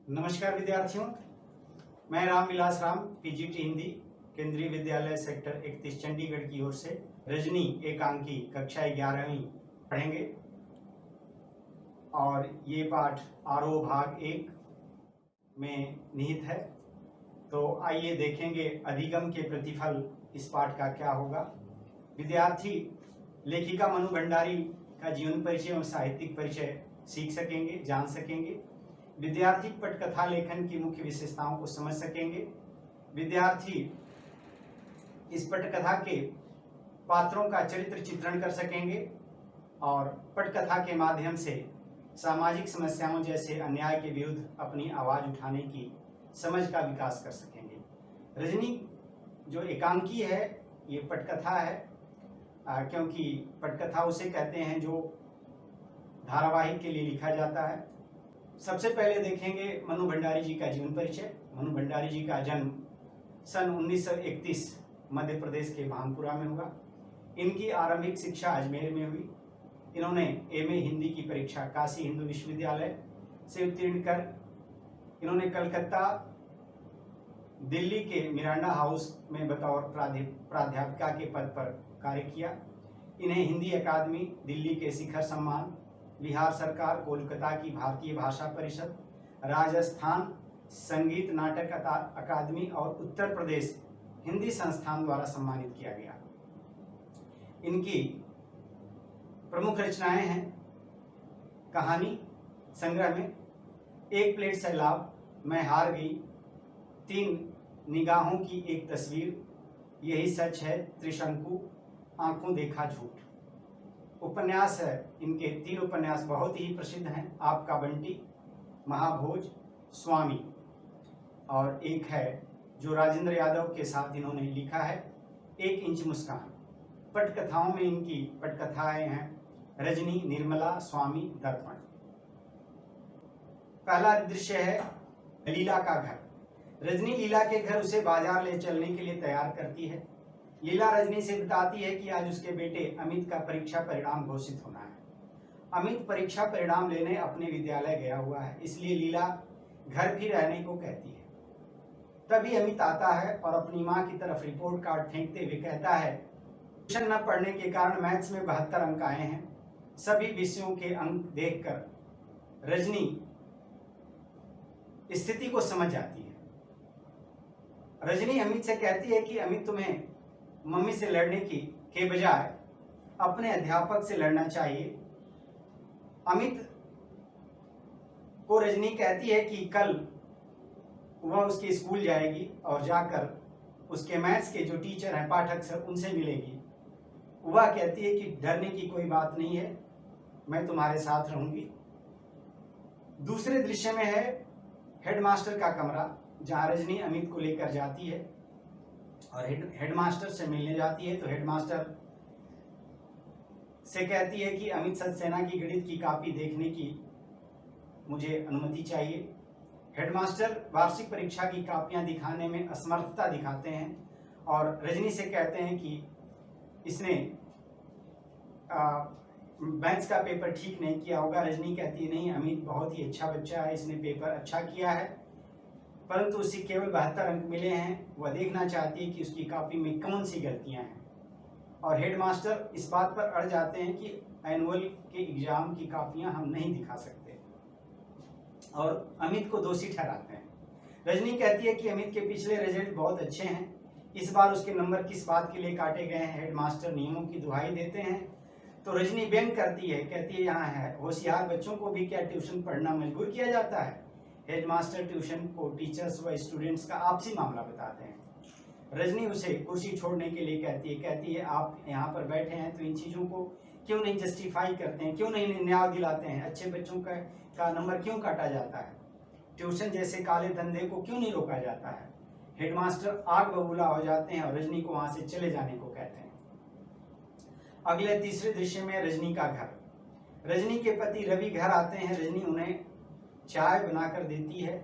नमस्कार विद्यार्थियों, मैं रामविलास राम पीजीटी हिंदी केंद्रीय विद्यालय सेक्टर 31 चंडीगढ़ की ओर से रजनी एकांकी कक्षा 11वीं पढ़ेंगे और ये पाठ आरोह भाग 1 में निहित है। तो आइए देखेंगे अधिगम के प्रतिफल इस पाठ का क्या होगा। विद्यार्थी लेखिका मनु भंडारी का जीवन परिचय एवं साहित्यिक परिचय सीख सकेंगे, जान सकेंगे। विद्यार्थी पटकथा लेखन की मुख्य विशेषताओं को समझ सकेंगे। विद्यार्थी इस पटकथा के पात्रों का चरित्र चित्रण कर सकेंगे और पटकथा के माध्यम से सामाजिक समस्याओं जैसे अन्याय के विरुद्ध अपनी आवाज उठाने की समझ का विकास कर सकेंगे। रजनी जो एकांकी है ये पटकथा है, क्योंकि पटकथा उसे कहते हैं जो धारावाहिक के लिए लिखा जाता है। सबसे पहले देखेंगे मनु भंडारी जी का जीवन परिचय। मनु भंडारी जी का जन्म सन 1931 मध्य प्रदेश के भानपुरा में हुआ। इनकी आरंभिक शिक्षा अजमेर में हुई। इन्होंने एमए हिंदी की परीक्षा काशी हिंदू विश्वविद्यालय से उत्तीर्ण कर इन्होंने कलकत्ता दिल्ली के मिरांडा हाउस में बतौर प्राध्यापिका के पद पर कार्य किया। इन्हें हिंदी अकादमी, दिल्ली के शिखर सम्मान, बिहार सरकार, कोलकाता की भारतीय भाषा परिषद, राजस्थान संगीत नाटक अकादमी और उत्तर प्रदेश हिंदी संस्थान द्वारा सम्मानित किया गया। इनकी प्रमुख रचनाएं हैं कहानी संग्रह में एक प्लेट सैलाब, मैं हार गई, 3 निगाहों की एक तस्वीर, यही सच है, त्रिशंकु, आंखों देखा झूठ। उपन्यास है इनके 3 उपन्यास बहुत ही प्रसिद्ध हैं, आपका बंटी, महाभोज, स्वामी, और एक है जो राजेंद्र यादव के साथ इन्होंने लिखा है, 1 इंच मुस्कान। पटकथाओं में इनकी पटकथाएं हैं रजनी, निर्मला, स्वामी, दर्पण। पहला दृश्य है लीला का घर। रजनी लीला के घर उसे बाजार ले चलने के लिए तैयार करती है। लीला रजनी से बताती है कि आज उसके बेटे अमित का परीक्षा परिणाम घोषित होना है। अमित परीक्षा परिणाम लेने अपने विद्यालय गया हुआ है, इसलिए लीला घर भी रहने को कहती है। तभी अमित आता है और अपनी मां की तरफ रिपोर्ट कार्ड फेंकते हुए कहता है, ट्यूशन न पढ़ने के कारण मैथ्स में 72 अंक आए हैं। सभी विषयों के अंक देखकर रजनी स्थिति को समझ जाती है। रजनी अमित से कहती है कि अमित, तुम्हें मम्मी से लड़ने के बजाय अपने अध्यापक से लड़ना चाहिए। अमित को रजनी कहती है कि कल वह उसके स्कूल जाएगी और जाकर उसके मैथ्स के जो टीचर हैं, पाठक सर, उनसे मिलेगी। वह कहती है कि डरने की कोई बात नहीं है, मैं तुम्हारे साथ रहूंगी। दूसरे दृश्य में है हेडमास्टर का कमरा, जहां रजनी अमित को लेकर जाती है और हेडमास्टर से मिलने जाती है। तो हेडमास्टर से कहती है कि अमित सक्सेना की गणित की कॉपी देखने की मुझे अनुमति चाहिए। हेडमास्टर वार्षिक परीक्षा की कॉपियां दिखाने में असमर्थता दिखाते हैं और रजनी से कहते हैं कि इसने मैथ्स का पेपर ठीक नहीं किया होगा। रजनी कहती है, नहीं, अमित बहुत ही अच्छा बच्चा है, इसने पेपर अच्छा किया है, परंतु उसे केवल 72 अंक मिले हैं। वह देखना चाहती है कि उसकी कॉपी में कौन सी गलतियां हैं। और हेडमास्टर इस बात पर अड़ जाते हैं कि एनुअल के एग्जाम की कॉपियां हम नहीं दिखा सकते और अमित को दोषी ठहराते हैं। रजनी कहती है कि अमित के पिछले रिजल्ट बहुत अच्छे हैं, इस बार उसके नंबर किस बात के लिए काटे गए हैं। हेडमास्टर नियमों की दुहाई देते हैं तो रजनी व्यंग करती है, कहती है, यहाँ है होशियार बच्चों को भी क्या ट्यूशन पढ़ना मजबूर किया जाता है। हेडमास्टर ट्यूशन को टीचर्स व स्टूडेंट्स का आपसी मामला बताते हैं। रजनी उसे कुर्सी छोड़ने के लिए कहती है आप यहाँ पर बैठे हैं तो इन चीज़ों को क्यों नहीं जस्टिफाई करते हैं, क्यों नहीं न्याय दिलाते हैं, अच्छे बच्चों का नंबर क्यों काटा जाता है, ट्यूशन जैसे काले धंधे को क्यों नहीं रोका जाता है। हेडमास्टर आग बबूला हो जाते हैं और रजनी को वहाँ से चले जाने को कहते हैं। अगले तीसरे दृश्य में रजनी का घर। रजनी के पति रवि घर आते हैं। रजनी उन्हें चाय बनाकर देती है।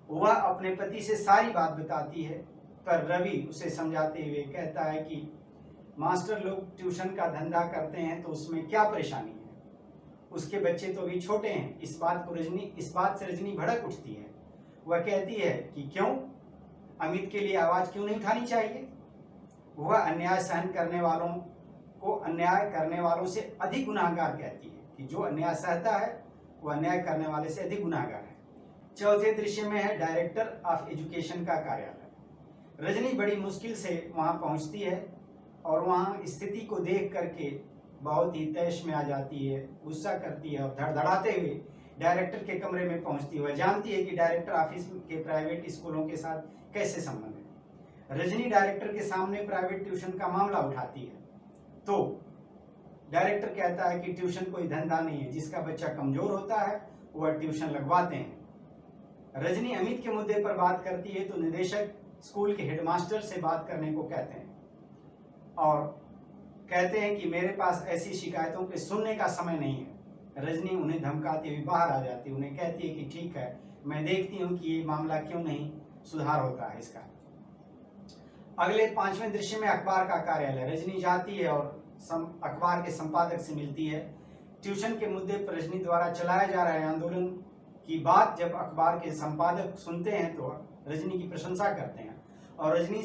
वह अपने पति से सारी बात बताती है, पर रवि उसे समझाते हुए कहता है कि मास्टर लोग ट्यूशन का धंधा करते हैं तो उसमें क्या परेशानी है। उसके बच्चे तो अभी छोटे हैं। इस बात से रजनी भड़क उठती है। वह कहती है कि क्यों, अमित के लिए आवाज क्यों नहीं उठानी चाहिए? वह अन्याय सहन करने वालों को अन्याय करने वालों से अधिक गुनाहगार कहती है कि जो अन्याय सहता है वह अन्याय करने वाले से अधिक गुनाहगार है। चौथे दृश्य में है डायरेक्टर ऑफ एजुकेशन का कार्यालय। रजनी बड़ी मुश्किल से वहां पहुंचती है और वहां स्थिति को देख करके बहुत ही तैश में आ जाती है, गुस्सा करती है और धड़धड़ाते हुए डायरेक्टर के कमरे में पहुंचती है। वह जानती है कि डायरेक्टर ऑफिस के प्राइवेट स्कूलों के साथ कैसे संबंध है। रजनी डायरेक्टर के सामने प्राइवेट ट्यूशन का मामला उठाती है तो डायरेक्टर कहता है कि ट्यूशन कोई धंधा नहीं है, जिसका बच्चा कमजोर होता है वह ट्यूशन लगवाते हैं। रजनी अमित के मुद्दे पर बात करती है तो निदेशक स्कूल के हेडमास्टर से बात करने को कहते हैं और कहते हैं कि मेरे पास ऐसी शिकायतों पे सुनने का समय नहीं है। रजनी उन्हें धमकाती हुई बाहर आ जाती है, उन्हें कहती है कि ठीक है, मैं देखती हूँ कि ये मामला क्यों नहीं सुधार होता है इसका। अगले 5वें दृश्य में अखबार का कार्यालय। रजनी जाती है और अखबार के संपादक से मिलती है। ट्यूशन के मुद्दे पर रजनी द्वारा चलाया जा रहे आंदोलन की बात जब अखबार के संपादक सुनते हैं तो रजनी की प्रशंसा करते हैं और रजनी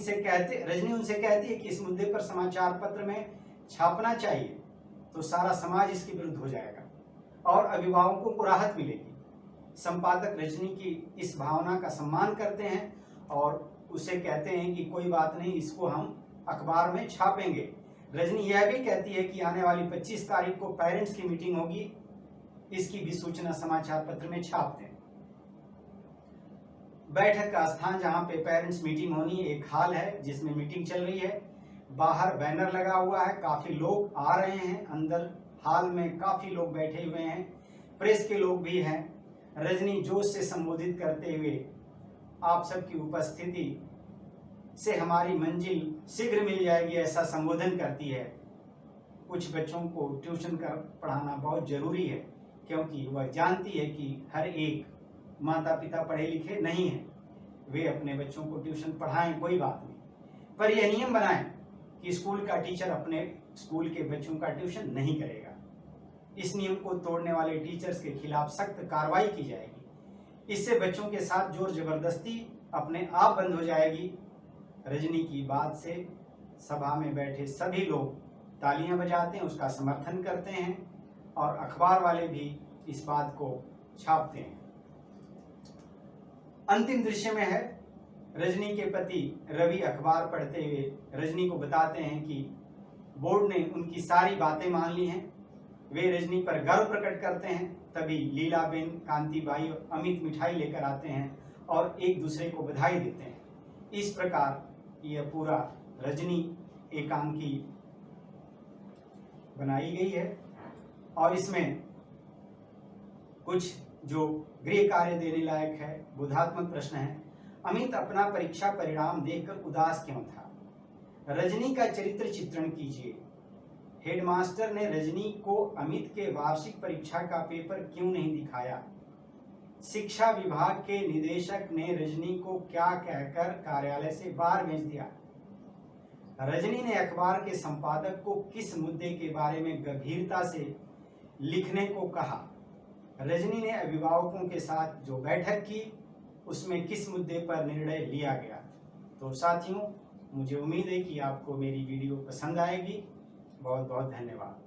उनसे कहती है कि इस मुद्दे पर समाचार पत्र में छापना चाहिए तो सारा समाज इसके विरुद्ध हो जाएगा और अभिभावकों को राहत मिलेगी। संपादक रजनी की इस भावना का सम्मान करते हैं और उसे कहते हैं कि कोई बात नहीं, इसको हम अखबार में छापेंगे। रजनी यह भी कहती है कि आने वाली 25 तारीख को पेरेंट्स की मीटिंग होगी, इसकी भी सूचना समाचार पत्र में छाप दें। बैठक का स्थान जहां पे पेरेंट्स मीटिंग होनी है, एक हाल है जिसमें मीटिंग चल रही है। बाहर बैनर लगा हुआ है, काफी लोग आ रहे हैं, अंदर हाल में काफी लोग बैठे हुए हैं, प्रेस के लोग भी हैं। रजनी जोश से संबोधित करते हुए आप सबकी उपस्थिति से हमारी मंजिल शीघ्र मिल जाएगी ऐसा संबोधन करती है। कुछ बच्चों को ट्यूशन कर पढ़ाना बहुत जरूरी है क्योंकि वह जानती है कि हर एक माता पिता पढ़े लिखे नहीं हैं, वे अपने बच्चों को ट्यूशन पढ़ाएं कोई बात नहीं, पर यह नियम बनाएं कि स्कूल का टीचर अपने स्कूल के बच्चों का ट्यूशन नहीं करेगा। इस नियम को तोड़ने वाले टीचर्स के खिलाफ सख्त कार्रवाई की जाएगी। इससे बच्चों के साथ जोर जबरदस्ती अपने आप बंद हो जाएगी। रजनी की बात से सभा में बैठे सभी लोग तालियां बजाते हैं, उसका समर्थन करते हैं और अखबार वाले भी इस बात को छापते हैं। अंतिम दृश्य में है रजनी के पति रवि अखबार पढ़ते हुए रजनी को बताते हैं कि बोर्ड ने उनकी सारी बातें मान ली हैं। वे रजनी पर गर्व प्रकट करते हैं। तभी लीलाबेन, कांतिबाई और अमित मिठाई लेकर आते हैं और एक दूसरे को बधाई देते हैं। इस प्रकार यह पूरा रजनी एकांकी बनाई गई है और इसमें कुछ जो गृह कार्य देने लायक है, बोधात्मक प्रश्न है। अमित अपना परीक्षा परिणाम देखकर उदास क्यों था? रजनी का चरित्र चित्रण कीजिए। हेडमास्टर ने रजनी को अमित के वार्षिक परीक्षा का पेपर क्यों नहीं दिखाया? शिक्षा विभाग के निदेशक ने रजनी को क्या कहकर कार्यालय से बाहर भेज दिया? रजनी ने अखबार के संपादक को किस मुद्दे के बारे में गंभीरता से लिखने को कहा? रजनी ने अभिभावकों के साथ जो बैठक की उसमें किस मुद्दे पर निर्णय लिया गया? तो साथियों, मुझे उम्मीद है कि आपको मेरी वीडियो पसंद आएगी। बहुत बहुत धन्यवाद।